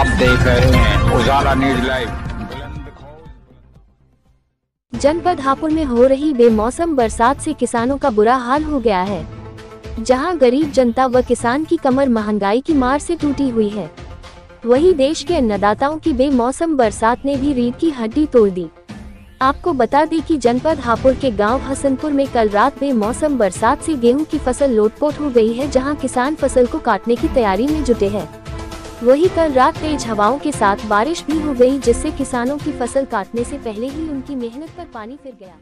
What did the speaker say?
आप देख रहे हैं उजाला न्यूज लाइव। जनपद हापुड़ में हो रही बेमौसम बरसात से किसानों का बुरा हाल हो गया है। जहां गरीब जनता व किसान की कमर महंगाई की मार से टूटी हुई है, वहीं देश के अन्नदाताओं की बेमौसम बरसात ने भी रीढ़ की हड्डी तोड़ दी। आपको बता दें कि जनपद हापुड़ के गांव हसनपुर में कल रात बेमौसम बरसात से गेहूं की फसल लोटपोट हो गई है, जहां किसान फसल को काटने की तैयारी में जुटे हैं। वहीं कल रात तेज हवाओं के साथ बारिश भी हो गई, जिससे किसानों की फसल काटने से पहले ही उनकी मेहनत पर पानी फिर गया।